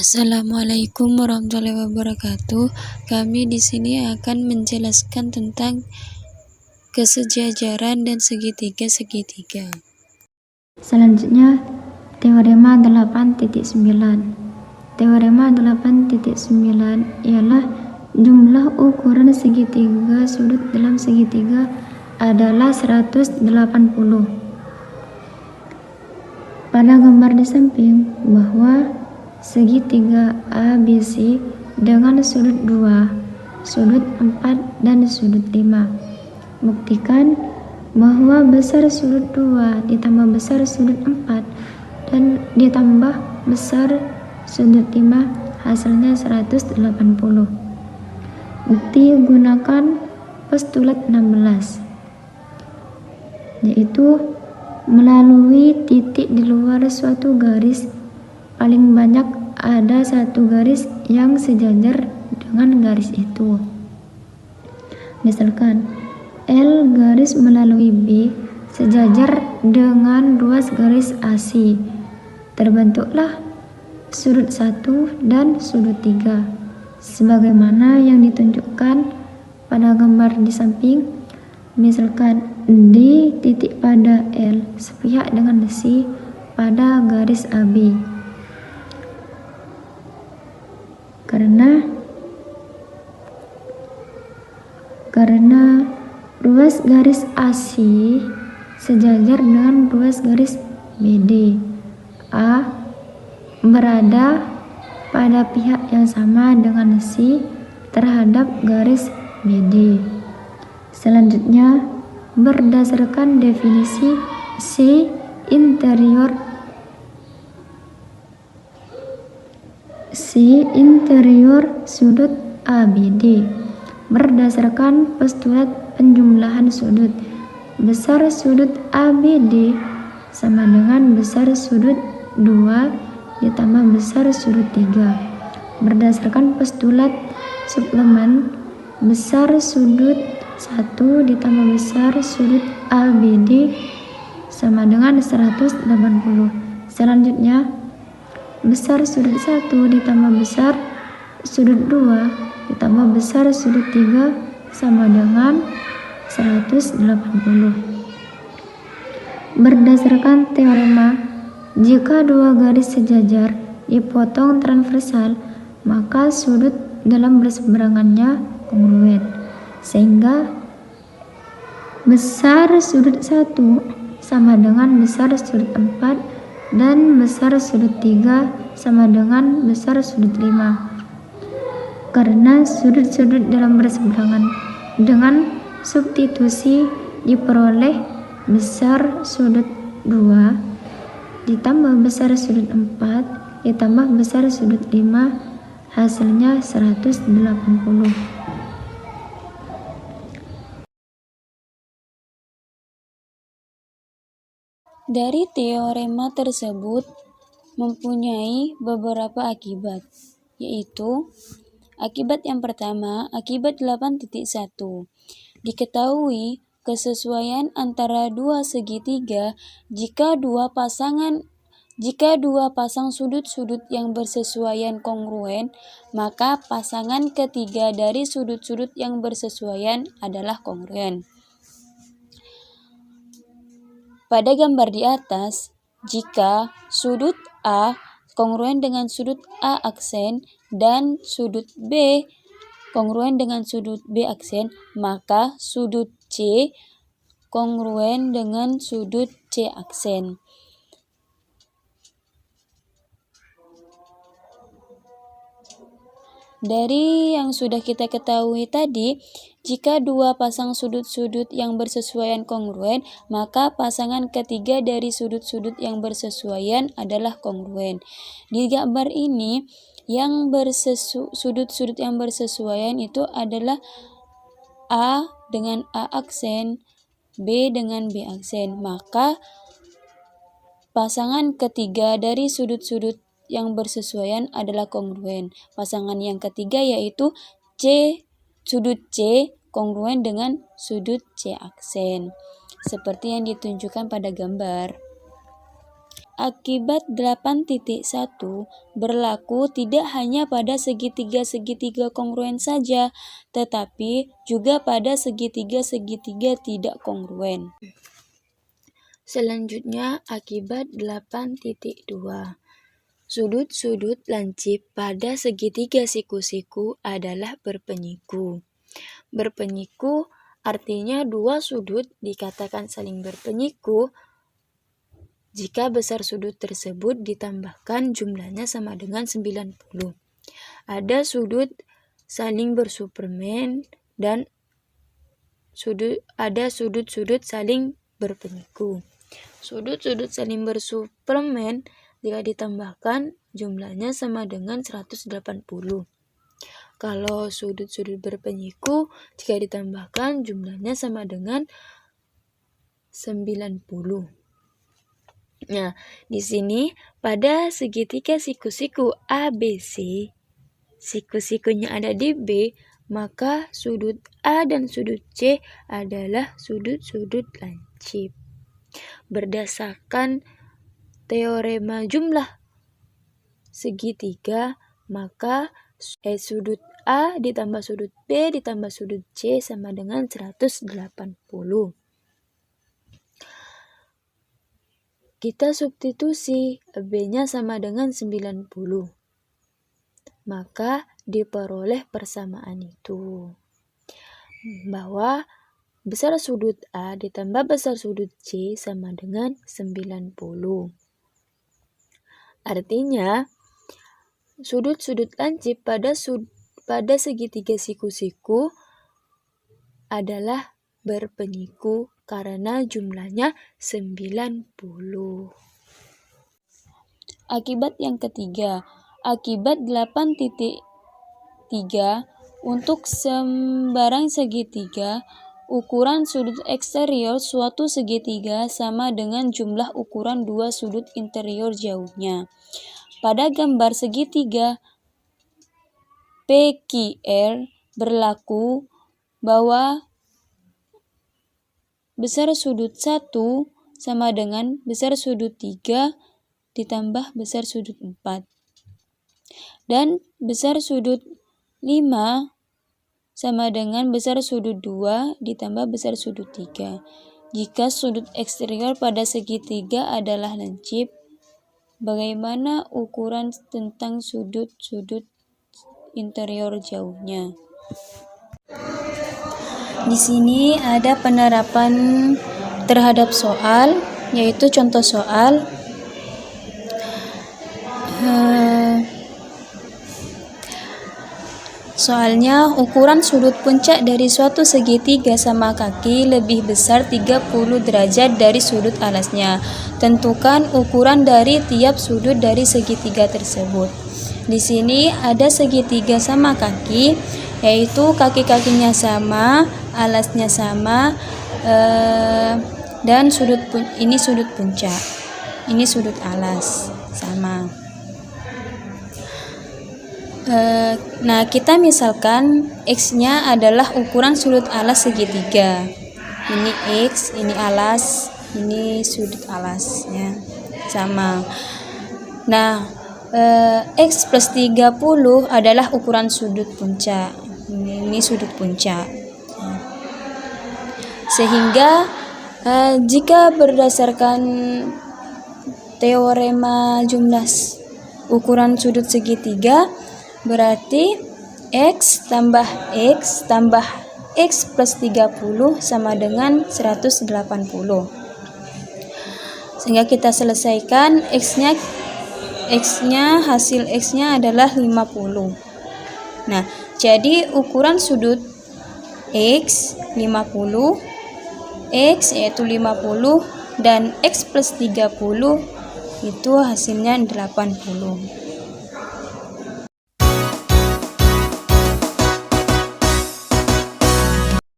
Assalamualaikum warahmatullahi wabarakatuh. Kami di sini akan menjelaskan tentang kesejajaran dan segitiga-segitiga. Selanjutnya, teorema 8.9. Teorema 8.9 ialah jumlah ukuran segitiga sudut dalam segitiga adalah 180. Pada gambar di samping bahwa segitiga ABC dengan sudut 2, sudut 4, dan sudut 5. Buktikan bahwa besar sudut 2 ditambah besar sudut 4 dan ditambah besar sudut 5 hasilnya 180. Bukti gunakan postulat 16, yaitu melalui titik di luar suatu garis paling banyak ada satu garis yang sejajar dengan garis itu. Misalkan L garis melalui B sejajar dengan ruas garis AC. Terbentuklah sudut 1 dan sudut 3 sebagaimana yang ditunjukkan pada gambar di samping. Misalkan D titik pada L sepihak dengan C pada garis AB. Karena ruas garis AC sejajar dengan ruas garis BD, A berada pada pihak yang sama dengan C terhadap garis BD. Selanjutnya, berdasarkan definisi C interior sudut ABD, berdasarkan postulat penjumlahan sudut, besar sudut ABD sama dengan besar sudut 2 ditambah besar sudut 3. Berdasarkan postulat suplemen, besar sudut 1 ditambah besar sudut ABD sama dengan 180. Selanjutnya, besar sudut 1 ditambah besar sudut 2 ditambah besar sudut 3 sama dengan 180. Berdasarkan teorema, jika dua garis sejajar dipotong transversal, maka sudut dalam berseberangannya kongruen, sehingga besar sudut 1 sama dengan besar sudut 4 dan besar sudut 3 sama dengan besar sudut 5. Karena sudut-sudut dalam berseberangan, dengan substitusi diperoleh besar sudut 2 ditambah besar sudut 4 ditambah besar sudut 5 hasilnya 180. Dari teorema tersebut mempunyai beberapa akibat, yaitu akibat yang pertama, akibat 8.1. Diketahui kesesuaian antara dua segitiga jika dua pasang sudut-sudut yang bersesuaian kongruen, maka pasangan ketiga dari sudut-sudut yang bersesuaian adalah kongruen. Pada gambar di atas, jika sudut A kongruen dengan sudut A aksen dan sudut B kongruen dengan sudut B aksen, maka sudut C kongruen dengan sudut C aksen. Dari yang sudah kita ketahui tadi, jika dua pasang sudut-sudut yang bersesuaian kongruen, maka pasangan ketiga dari sudut-sudut yang bersesuaian adalah kongruen. Di gambar ini, sudut-sudut yang bersesuaian itu adalah A dengan A aksen, B dengan B aksen. Maka pasangan ketiga dari sudut-sudut yang bersesuaian adalah kongruen. Pasangan yang ketiga yaitu sudut C kongruen dengan sudut C aksen, seperti yang ditunjukkan pada gambar. Akibat 8.1 berlaku tidak hanya pada segitiga-segitiga kongruen saja, tetapi juga pada segitiga-segitiga tidak kongruen. Selanjutnya, akibat 8.2. Sudut-sudut lancip pada segitiga siku-siku adalah berpenyiku. Berpenyiku artinya dua sudut dikatakan saling berpenyiku jika besar sudut tersebut ditambahkan jumlahnya sama dengan 90. Ada sudut saling bersupermen dan ada sudut-sudut saling berpenyiku. Sudut-sudut saling bersupermen jika ditambahkan jumlahnya sama dengan 180. Kalau sudut-sudut berpenyiku jika ditambahkan jumlahnya sama dengan 90. Nah, di sini pada segitiga siku-siku ABC, siku-sikunya ada di B, maka sudut A dan sudut C adalah sudut-sudut lancip. Berdasarkan teorema jumlah segitiga, maka sudut A ditambah sudut B ditambah sudut C sama dengan 180. Kita substitusi B-nya sama dengan 90. Maka diperoleh persamaan itu. Bahwa besar sudut A ditambah besar sudut C sama dengan 90. Artinya, sudut-sudut lancip pada segitiga siku-siku adalah berpenyiku karena jumlahnya 90. Akibat yang ketiga, akibat 8.3 untuk sembarang segitiga, ukuran sudut eksterior suatu segitiga sama dengan jumlah ukuran dua sudut interior jauhnya. Pada gambar segitiga PQR berlaku bahwa besar sudut 1 sama dengan besar sudut 3 ditambah besar sudut 4. Dan besar sudut 5 sama dengan besar sudut 2 ditambah besar sudut 3. Jika sudut eksterior pada segitiga adalah lancip, bagaimana ukuran tentang sudut-sudut interior jauhnya? Di sini ada penerapan terhadap soal, yaitu contoh soal. Soalnya, ukuran sudut puncak dari suatu segitiga sama kaki lebih besar 30 derajat dari sudut alasnya. Tentukan ukuran dari tiap sudut dari segitiga tersebut. Di sini ada segitiga sama kaki, yaitu kaki-kakinya sama, alasnya sama, dan ini sudut puncak, ini sudut alas sama. Nah, kita misalkan X-nya adalah ukuran sudut alas segitiga. Ini X, ini alas, ini sudut alasnya sama. Nah, X plus 30 adalah ukuran sudut puncak. Ini sudut puncak. Sehingga jika berdasarkan teorema jumlah ukuran sudut segitiga, berarti X tambah X plus 30 sama dengan 180. Sehingga kita selesaikan hasil X-nya adalah 50. Nah, jadi ukuran sudut X 50, X yaitu 50, dan X plus 30 itu hasilnya 80.